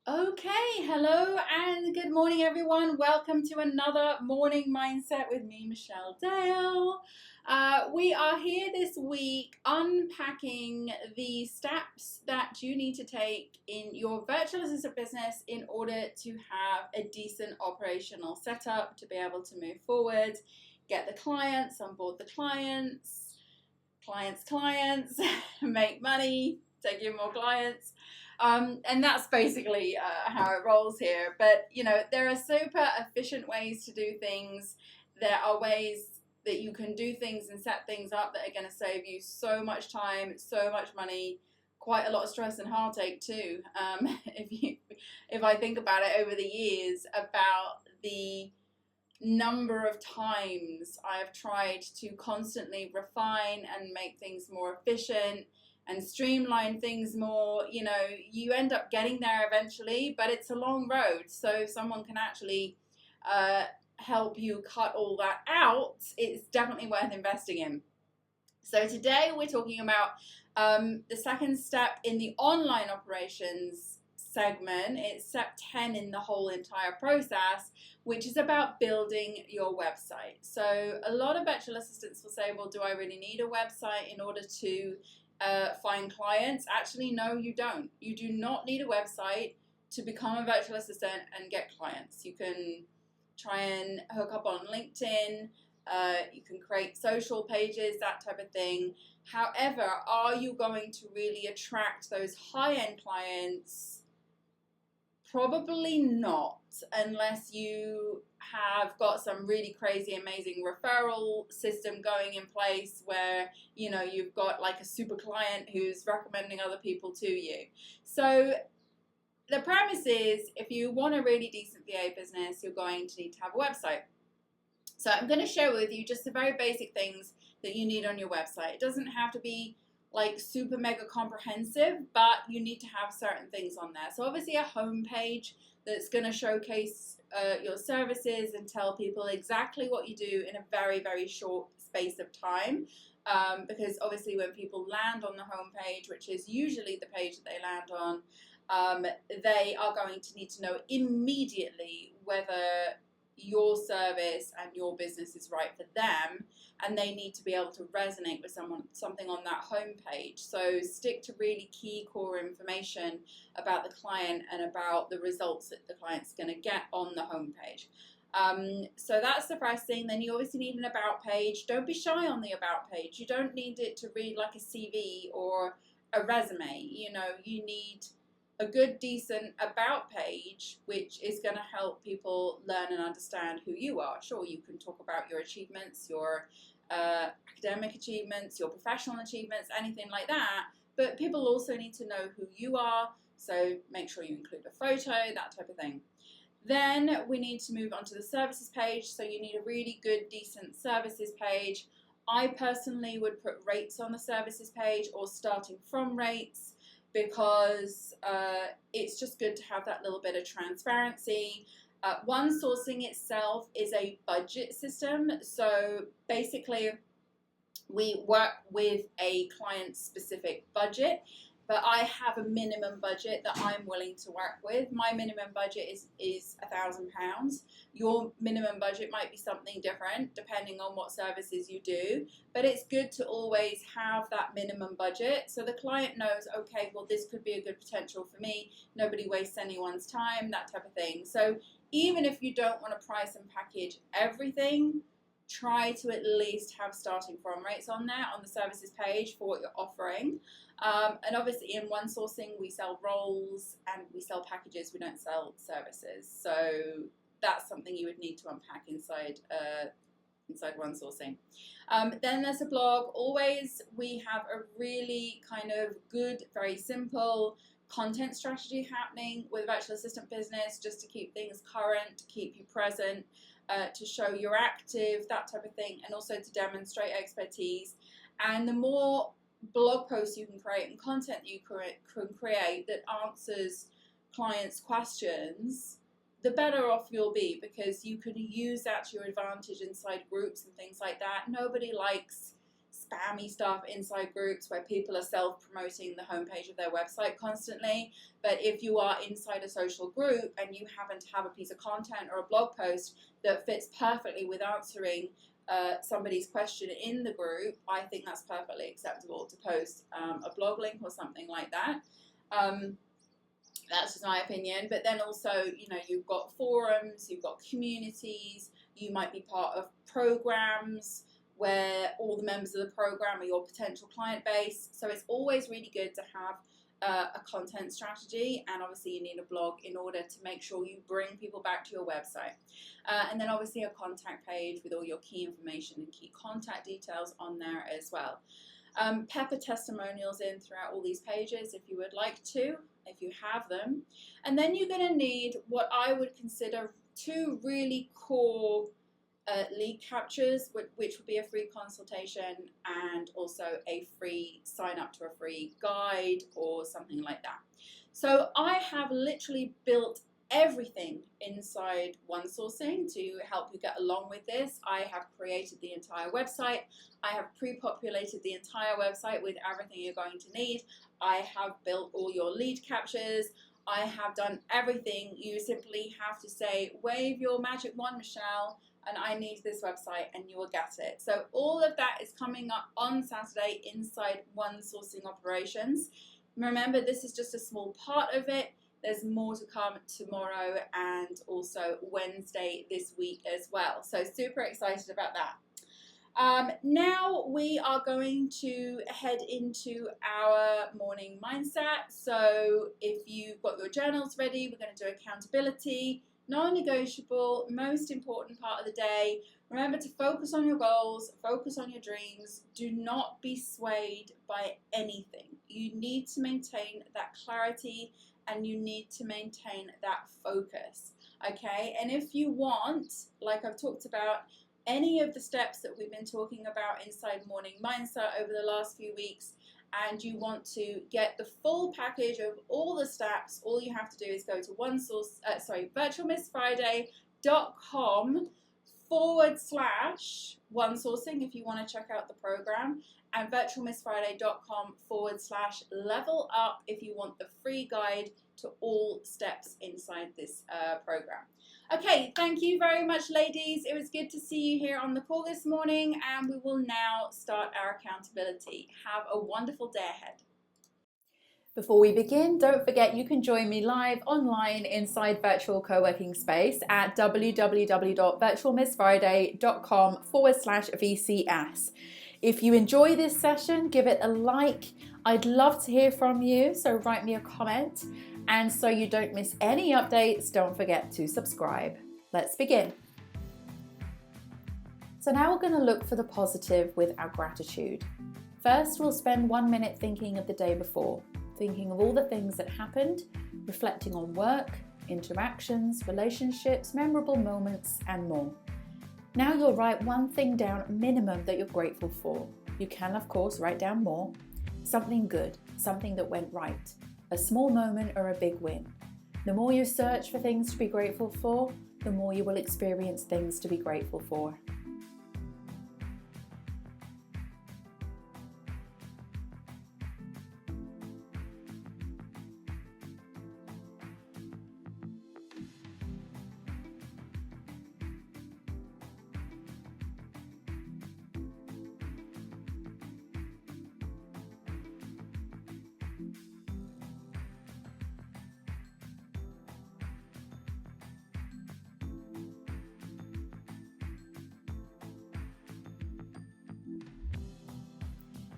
Okay, hello and good morning, everyone. Welcome to another Morning Mindset with me, Michelle Dale. We are here this week unpacking the steps that you need to take in your virtual assistant business in order to have a decent operational setup to be able to move forward, get the clients, onboard the clients, make money, take in more clients. And that's basically how it rolls here. But, there are super efficient ways to do things. There are ways that you can do things and set things up that are going to save you so much time, so much money, quite a lot of stress and heartache too. If I think about it over the years, about the number of times I've tried to constantly refine and make things more efficient and streamline things more, you end up getting there eventually, but it's a long road. So if someone can actually help you cut all that out, it's definitely worth investing in. So today we're talking about the second step in the online operations segment. It's step 10 in the whole entire process, which is about building your website. So a lot of virtual assistants will say, well, do I really need a website in order to find clients? Actually, no, you don't. You do not need a website to become a virtual assistant and get clients. You can try and hook up on LinkedIn. You can create social pages, that type of thing. However, are you going to really attract those high-end clients? Probably not, unless you have got some really crazy, amazing referral system going in place where, you've got like a super client who's recommending other people to you. So the premise is, if you want a really decent VA business, you're going to need to have a website. So I'm going to share with you just the very basic things that you need on your website. It doesn't have to be like super mega comprehensive, but you need to have certain things on there. So obviously a homepage that's going to showcase your services and tell people exactly what you do in a very, very short space of time. Because obviously when people land on the homepage, which is usually the page that they land on, they are going to need to know immediately whether your service and your business is right for them, and they need to be able to resonate with something on that homepage. So stick to really key core information about the client and about the results that the client's going to get on the homepage. So that's the first thing. Then you obviously need an about page. Don't be shy on the about page. You don't need it to read like a CV or a resume. You need a good, decent about page, which is going to help people learn and understand who you are. Sure, you can talk about your achievements, your academic achievements, your professional achievements, anything like that, but people also need to know who you are, so make sure you include a photo, that type of thing. Then we need to move on to the services page, so you need a really good, decent services page. I personally would put rates on the services page or starting from rates, because it's just good to have that little bit of transparency. One Sourcing itself is a budget system. So basically, we work with a client-specific budget, but I have a minimum budget that I'm willing to work with. My minimum budget is £1,000. Your minimum budget might be something different depending on what services you do, but it's good to always have that minimum budget so the client knows, okay, well, this could be a good potential for me. Nobody wastes anyone's time, that type of thing. So even if you don't want to price and package everything, try to at least have starting from rates on there on the services page for what you're offering. And obviously in One Sourcing, we sell roles and we sell packages, we don't sell services. So that's something you would need to unpack inside One Sourcing. Then there's a blog. Always we have a really kind of good, very simple content strategy happening with virtual assistant business, just to keep things current, to keep you present, to show you're active, that type of thing, and also to demonstrate expertise. And the more blog posts you can create and content you can create that answers clients' questions, the better off you'll be, because you can use that to your advantage inside groups and things like that. Nobody likes spammy stuff inside groups where people are self-promoting the homepage of their website constantly. But if you are inside a social group and you happen to have a piece of content or a blog post that fits perfectly with answering somebody's question in the group, I think that's perfectly acceptable to post a blog link or something like that. That's just my opinion. But then also, you know, you've got forums, you've got communities, you might be part of programs where all the members of the program are your potential client base. So it's always really good to have a content strategy, and obviously you need a blog in order to make sure you bring people back to your website. And then obviously a contact page with all your key information and key contact details on there as well. Pepper testimonials in throughout all these pages if you would like to, if you have them. And then you're going to need what I would consider two really core lead captures, which would be a free consultation and also a free sign up to a free guide or something like that. So I have literally built everything inside OneSourcing to help you get along with this. I have created the entire website. I have pre-populated the entire website with everything you're going to need. I have built all your lead captures. I have done everything. You simply have to say, wave your magic wand, Michelle, and I need this website, and you will get it. So all of that is coming up on Saturday inside OneSourcing operations. Remember, this is just a small part of it. There's more to come tomorrow and also Wednesday this week as well. So super excited about that. Now we are going to head into our morning mindset. So if you've got your journals ready, we're going to do accountability. Non-negotiable, most important part of the day. Remember to focus on your goals, focus on your dreams. Do not be swayed by anything. You need to maintain that clarity and you need to maintain that focus, okay? And if you want, like I've talked about, any of the steps that we've been talking about inside Morning Mindset over the last few weeks, and you want to get the full package of all the steps, all you have to do is go to virtualmissfriday.com/OneSourcing if you want to check out the program, and virtualmissfriday.com/level up if you want the free guide to all steps inside this program. Okay, thank you very much, ladies. It was good to see you here on the call this morning, and we will now start our accountability. Have a wonderful day ahead. Before we begin, don't forget you can join me live online inside Virtual Co-working Space at www.virtualmissfriday.com/VCS. If you enjoy this session, give it a like. I'd love to hear from you, so write me a comment. And so you don't miss any updates, don't forget to subscribe. Let's begin. So now we're going to look for the positive with our gratitude. First, we'll spend 1 minute thinking of the day before, thinking of all the things that happened, reflecting on work, interactions, relationships, memorable moments, and more. Now you'll write one thing down minimum that you're grateful for. You can, of course, write down more. Something good, something that went right, a small moment or a big win. The more you search for things to be grateful for, the more you will experience things to be grateful for.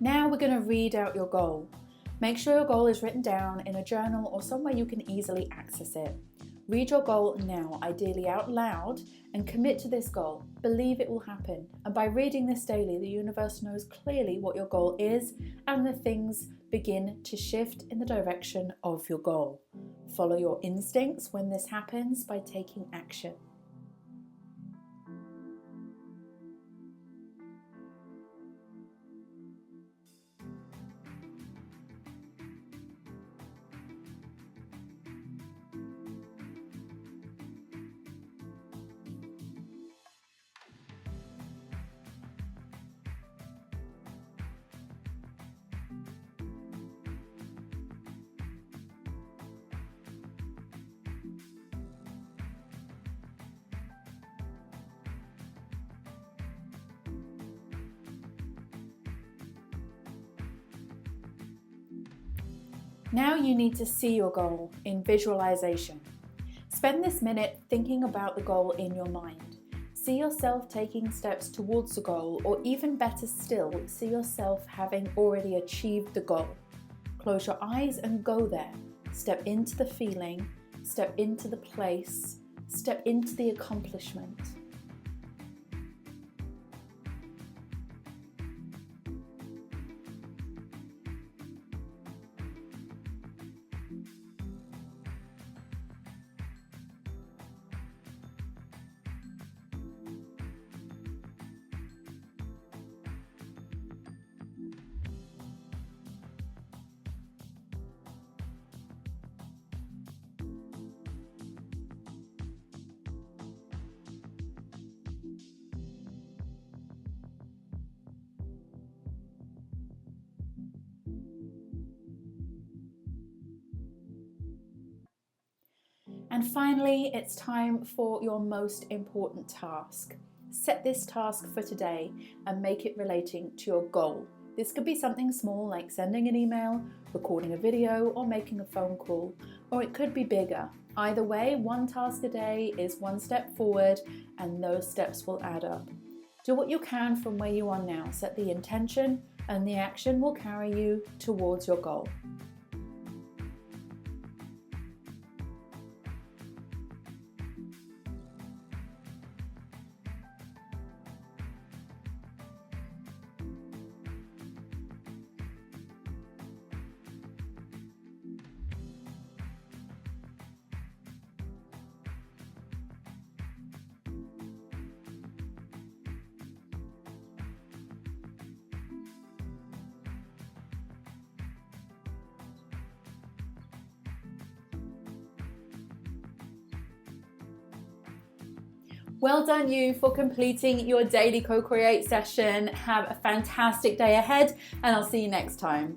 Now we're going to read out your goal. Make sure your goal is written down in a journal or somewhere you can easily access it. Read your goal now, ideally out loud, and commit to this goal. Believe it will happen. And by reading this daily, the universe knows clearly what your goal is, and the things begin to shift in the direction of your goal. Follow your instincts when this happens by taking action. Now you need to see your goal in visualization. Spend this minute thinking about the goal in your mind. See yourself taking steps towards the goal, or even better still, see yourself having already achieved the goal. Close your eyes and go there. Step into the feeling, step into the place, step into the accomplishment. And finally, it's time for your most important task. Set this task for today and make it relating to your goal. This could be something small like sending an email, recording a video, or making a phone call, or it could be bigger. Either way, one task a day is one step forward, and those steps will add up. Do what you can from where you are now. Set the intention, and the action will carry you towards your goal. Well done you for completing your daily co-create session. Have a fantastic day ahead, and I'll see you next time.